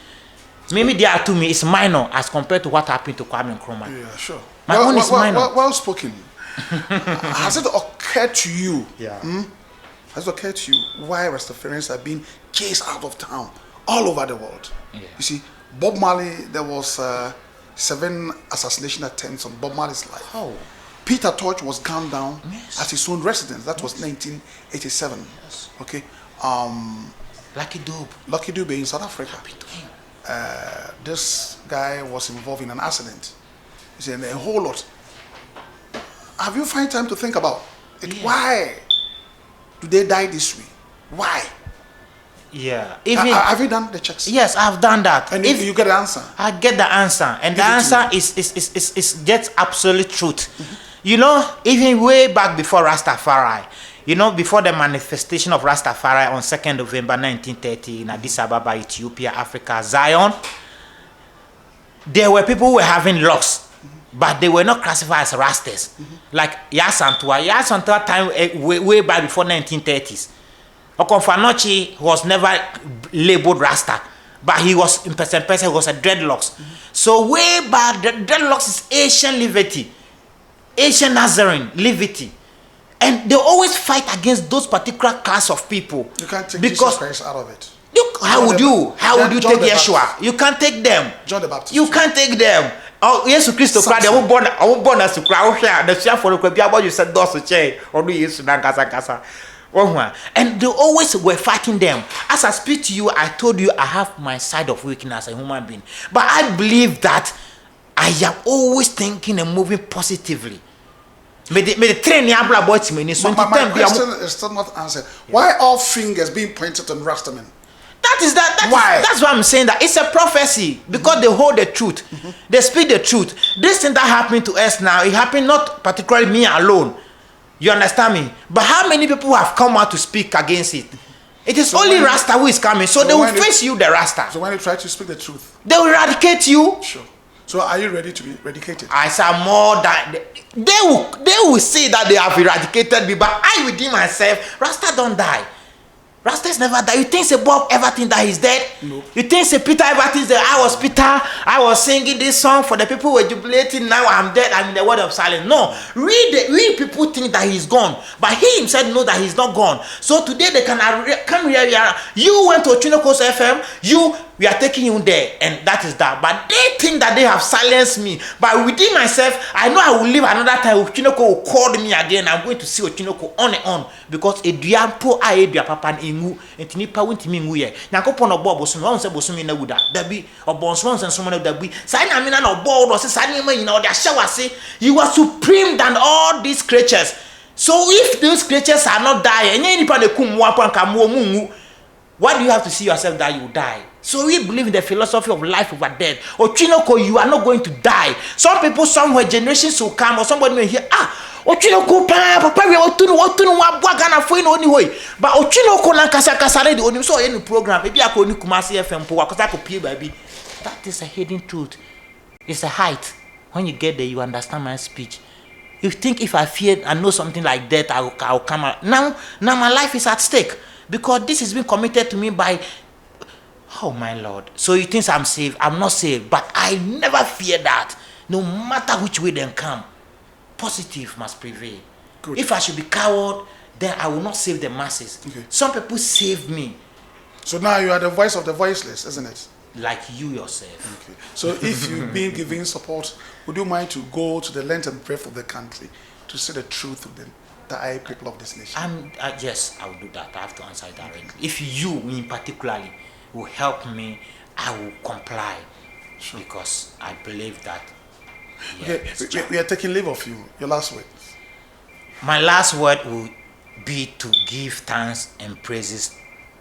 Maybe they are to me, it's minor as compared to what happened to Kwame Nkrumah. Yeah, sure. My own is minor. Well spoken. Has it occurred to you? Yeah. Has it occurred to you why Rastafarians are being chased out of town all over the world? Yeah. You see, Bob Marley, there was 7 assassination attempts on Bob Marley's life. Oh. Peter Tosh was gunned down at his own residence. That was 1987. Yes. Okay. Lucky Dube in South Africa. This guy was involved in an accident. You see, and a whole lot. Have you find time to think about it? Yeah. Why do they die this way? Why? Yeah. Have you done the checks? Yes, I've done that. And if you get the answer? I get the answer. And the answer is just absolute truth. You know, even way back before Rastafari, You know, before the manifestation of Rastafari on 2nd November 1930 in Addis Ababa, Ethiopia, Africa, Zion, there were people who were having locks, but they were not classified as Rastas. Like Yasantua time way back before 1930s. Okonfanochi was never labeled Rasta, but he was in person he was a dreadlocks. So way back, the dreadlocks is Asian liberty, Asian Nazarene liberty. And they always fight against those particular class of people. You can't take because Jesus Christ out of it. How would you John take Yeshua? You can't take them. John the Baptist. You can't take them. Oh, yes, Christo Christ. I won't born as to crowd here. The chef for the Quabia, you said, Doss, chair, or do you Kasa. And they always were fighting them. As I speak to you, I told you I have my side of weakness as a human being. But I believe that I am always thinking and moving positively. May the train Yabla boy to me. My question is still not answered. Why all fingers being pointed on Rastaman? That's why I'm saying that it's a prophecy because they hold the truth. They speak the truth. This thing that happened to us now, it happened not particularly me alone. You understand me? But how many people have come out to speak against it? It is only Rasta who is coming. So they will face you, the Rasta. So when you try to speak the truth, they will eradicate you. Sure. So are you ready to be eradicated? I say more than they will say that they have eradicated me, but I within myself, Rasta don't die. Rasta's never died. You think say Bob ever think that he's dead? No. You think say Peter ever thinks that I was Peter? I was singing this song for the people who were jubilating. Now I'm dead. I'm in the word of silence. No, we people think that he's gone, but he himself knows that he's not gone. So today they can come here. You went to Chinokos FM. We are taking you there, and that is that. But they think that they have silenced me. But within myself, I know I will live another time. Ochinoko will call me again. I'm going to see Ochinoko on and on because Ediampo Aedia Papa Ingu and Tinipa went to me. Nakopon of Bob was someone said Bosumi Nawuda. There be or Bonsons and someone of the be. Sign I mean, no board or sign you know, their shower say you are supreme than all these creatures. So if those creatures are not dying, why do you have to see yourself that you die? So we believe in the philosophy of life over death. Ochinoko, you are not going to die. Some people, somewhere, generations will come, or somebody may hear, Ochinoko, Papa, we are to only way. But Ochinoko, Lankasa, the only so any program, maybe I could Kumasi FM, because I could pay, baby. That is a hidden truth. It's a height. When you get there, you understand my speech. You think if I fear and know something like that, I'll come out. Now my life is at stake because this has been committed to me by. Oh my Lord. So you think I'm saved? I'm not saved, but I never fear that. No matter which way they come, positive must prevail. Good. If I should be coward, then I will not save the masses. Okay. Some people save me. So now you are the voice of the voiceless, isn't it? Like you yourself. Okay. So if you've been giving support, would you mind to go to the length and breadth of the country to say the truth of the people of this nation? Yes, I will do that. I have to answer it directly. If you, in particularly, will help me, I will comply. Sure. Because I believe that. Okay, we are taking leave of you. Your last word. My last word will be to give thanks and praises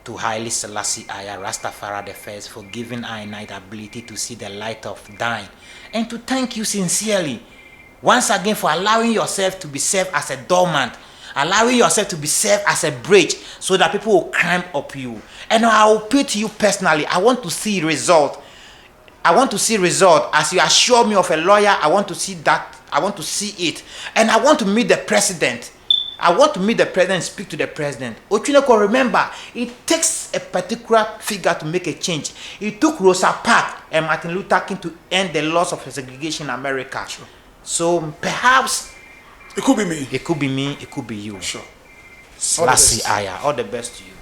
to Haile Selassie Aya Rastafari the First for giving I and I the ability to see the light of thine, and to thank you sincerely once again for allowing yourself to be served as a doormat, allowing yourself to be served as a bridge so that people will climb up you. And I will pay to you personally. I want to see result. I want to see result. As you assure me of a lawyer, I want to see that. I want to see it. And I want to meet the president. I want to meet the president and speak to the president. Ochinoko, remember, it takes a particular figure to make a change. It took Rosa Parks and Martin Luther King to end the laws of segregation in America. Sure. So perhaps it could be me. It could be me. It could be you. Sure. Selassie Aya. All the best to you.